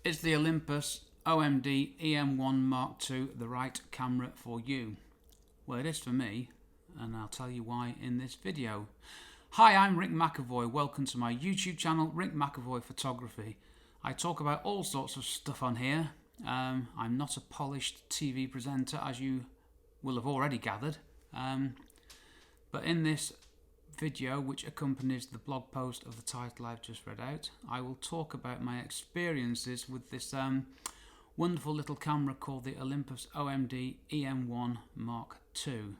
Is the Olympus OMD EM1 Mk2 the right camera for you? Well, it is for me, and I'll tell you why in this video. Hi, I'm Rick McAvoy. Welcome to my YouTube channel, Rick McAvoy Photography. I talk about all sorts of stuff on here. I'm not a polished TV presenter, as you will have already gathered. But in this video, which accompanies the blog post of the title I've just read out, I will talk about my experiences with this wonderful little camera called the Olympus OMD EM1 Mk2.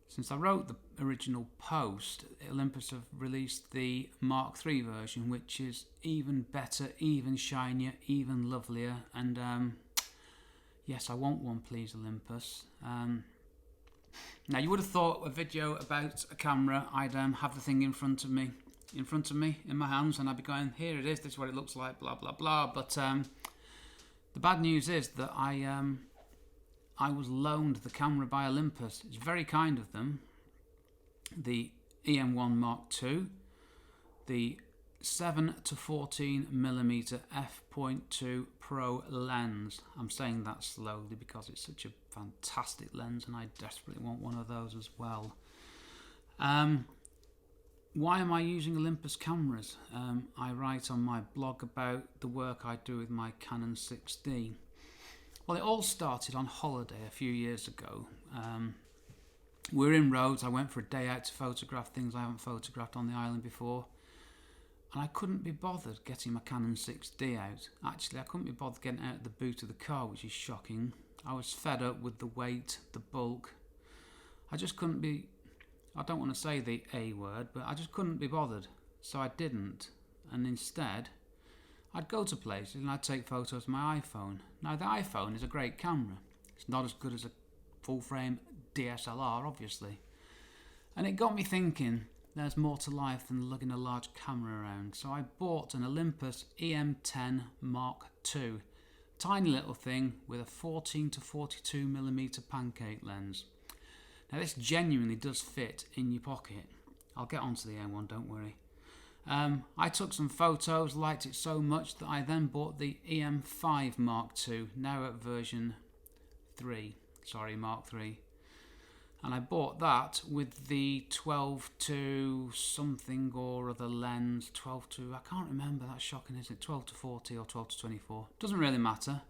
Since I wrote the original post, Olympus have released the Mark III version, which is even better, even shinier, even lovelier, and yes, I want one, please, Olympus. Now, you would have thought a video about a camera, I'd have the thing in front of me, in my hands, and I'd be going, here it is, this is what it looks like, blah, blah, blah. But the bad news is that I was loaned the camera by Olympus. It's very kind of them. The EM1 Mk2, the 7 to 14mm f.2 Pro lens. I'm saying that slowly because it's such a fantastic lens and I desperately want one of those as well. Why am I using Olympus cameras? I write on my blog about the work I do with my Canon 6D. Well, it all started on holiday a few years ago. We were in Rhodes. I went for a day out to photograph things I haven't photographed on the island before. And I couldn't be bothered getting my Canon 6D out. Actually, I couldn't be bothered getting out of the boot of the car, which is shocking. I was fed up with the weight, the bulk. I just couldn't be, I don't want to say the A word, but I just couldn't be bothered. So I didn't. And instead, I'd go to places and I'd take photos with my iPhone. Now, the iPhone is a great camera. It's not as good as a full-frame DSLR, obviously. And it got me thinking, there's more to life than lugging a large camera around. So I bought an Olympus EM1 Mk2. Tiny little thing with a 14 to 42mm pancake lens. Now, this genuinely does fit in your pocket. I'll get onto the EM1, don't worry. I took some photos, liked it so much that I then bought the EM5 Mk2, now at version 3, Mark 3. And I bought that with the 12 to something or other lens, 12 to, I can't remember, that's shocking, is it? 12 to 40 or 12 to 24, doesn't really matter.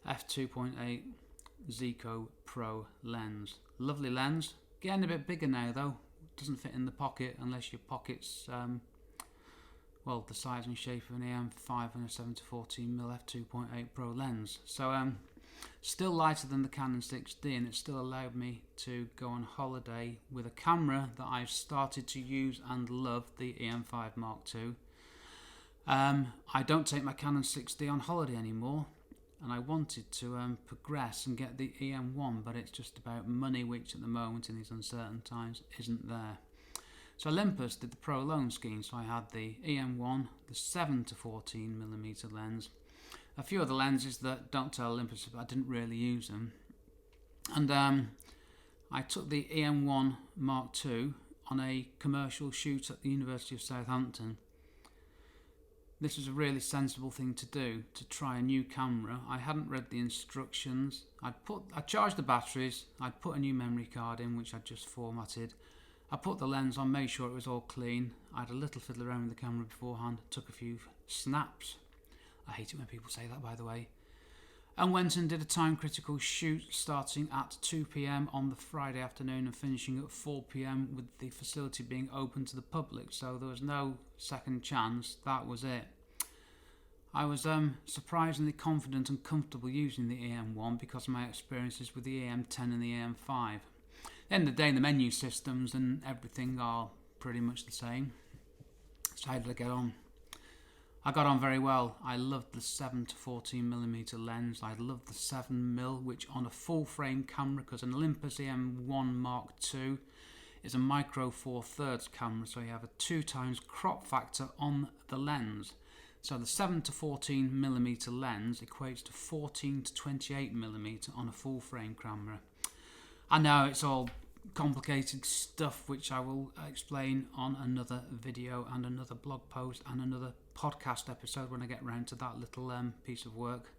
f2.8 Zico Pro lens. Lovely lens, getting a bit bigger now though, doesn't fit in the pocket unless your pocket's well, the size and shape of an EM5 and a 7 to 14mm f2.8 Pro lens. So still lighter than the Canon 6D, and it still allowed me to go on holiday with a camera that I've started to use and love, the EM5 Mk2. I don't take my Canon 6D on holiday anymore, and I wanted to progress and get the EM1, but it's just about money, which at the moment in these uncertain times isn't there. So Olympus did the Pro loan scheme, so I had the EM1, the 7 to 14mm lens, a few other lenses that don't tell Olympus, but I didn't really use them. And I took the EM1 Mk2 on a commercial shoot at the University of Southampton. This was a really sensible thing to do, to try a new camera. I hadn't read the instructions. I charged the batteries, I'd put a new memory card in, which I'd just formatted. I put the lens on, made sure it was all clean. I had a little fiddle around with the camera beforehand, took a few snaps. I hate it when people say that, by the way. And went and did a time-critical shoot starting at 2 p.m. on the Friday afternoon and finishing at 4 p.m. with the facility being open to the public. So there was no second chance, that was it. I was surprisingly confident and comfortable using the EM1 because of my experiences with the EM10 and the EM5. At the end of the day, the menu systems and everything are pretty much the same. So how did I get on? I got on very well. I loved the 7 to 14mm lens. I loved the 7mm, which on a full frame camera, because an Olympus EM1 Mk2 is a micro 4/3 camera, so you have a 2 times crop factor on the lens. So the 7 to 14mm lens equates to 14 to 28mm on a full frame camera. I know it's all complicated stuff which I will explain on another video and another blog post and another podcast episode when I get round to that little piece of work.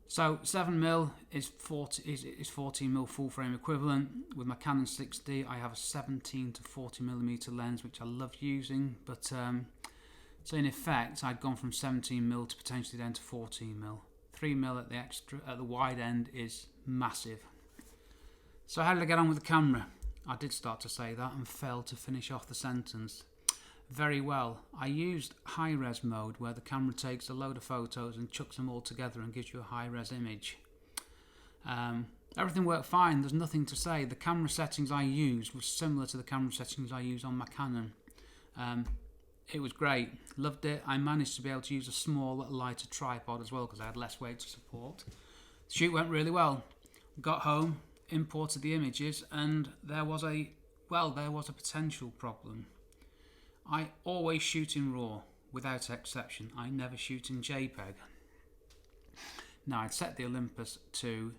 So 7mm is 14mm full frame equivalent. With my Canon 6D I have a 17 to 40mm lens which I love using, but so in effect I'd gone from 17mm to potentially down to 14mm. 3mm at the wide end is massive. So how did I get on with the camera? I did start to say that and failed to finish off the sentence. Very well. I used high-res mode where the camera takes a load of photos and chucks them all together and gives you a high-res image. Everything worked fine, there's nothing to say. The camera settings I used were similar to the camera settings I use on my Canon. It was great, loved it. I managed to be able to use a small, lighter tripod as well because I had less weight to support. The shoot went really well. Got home, imported the images, and there was a potential problem. I always shoot in RAW, without exception. I never shoot in JPEG. Now, I'd set the Olympus to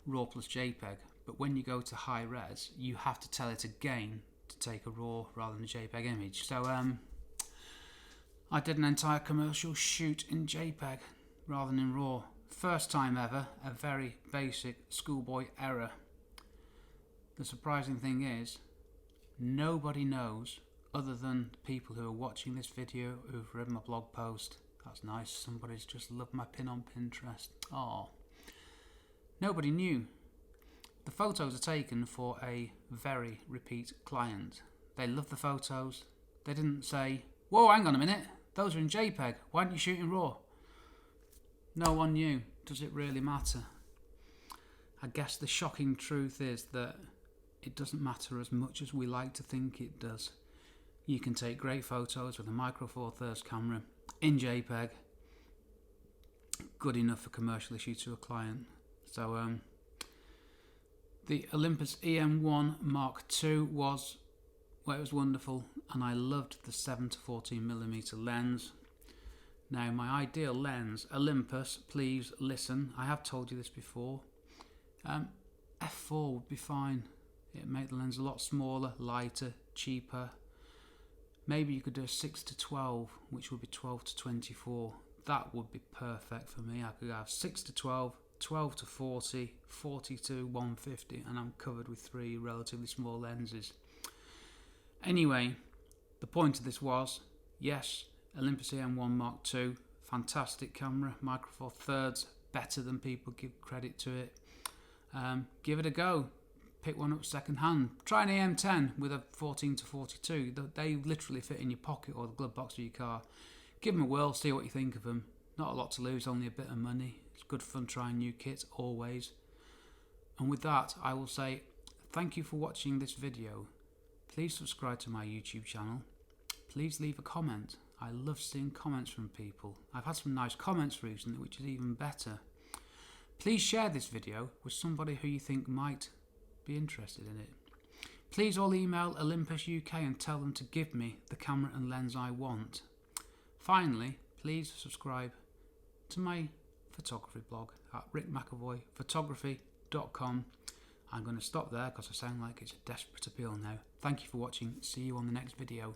RAW plus JPEG, but when you go to high res, you have to tell it again to take a RAW rather than a JPEG image. So I did an entire commercial shoot in JPEG rather than in RAW. First time ever, a very basic schoolboy error. The surprising thing is, nobody knows other than people who are watching this video who've read my blog post. That's nice, somebody's just loved my pin on Pinterest. Oh, nobody knew. The photos are taken for a very repeat client. They love the photos. They didn't say, whoa, hang on a minute, those are in JPEG, why didn't you shoot in RAW? No one knew. Does it really matter? I guess the shocking truth is that it doesn't matter as much as we like to think it does. You can take great photos with a Micro Four Thirds camera in JPEG, good enough for commercial issue to a client. So the Olympus EM1 Mk2 was wonderful, and I loved the 7 to 14mm lens. Now, my ideal lens, Olympus, please listen, I have told you this before, f4 would be fine. It made the lens a lot smaller, lighter, cheaper. Maybe you could do a 6 to 12, which would be 12 to 24. That would be perfect for me. I could have 6 to 12, 12 to 40, 40 to 150, and I'm covered with 3 relatively small lenses. Anyway, the point of this was, yes, Olympus EM1 Mk2, fantastic camera, Micro Four Thirds, better than people give credit to it. Give it a go. Pick one up second hand. Try an EM10 with a 14 to 42. They literally fit in your pocket or the glove box of your car. Give them a whirl, see what you think of them. Not a lot to lose, only a bit of money. It's good fun trying new kits, always. And with that, I will say thank you for watching this video. Please subscribe to my YouTube channel. Please leave a comment. I love seeing comments from people. I've had some nice comments recently, which is even better. Please share this video with somebody who you think might be interested in it. Please all email Olympus UK and tell them to give me the camera and lens I want. Finally, please subscribe to my photography blog at rickmcavoyphotography.com. I'm going to stop there because I sound like it's a desperate appeal now. Thank you for watching. See you on the next video.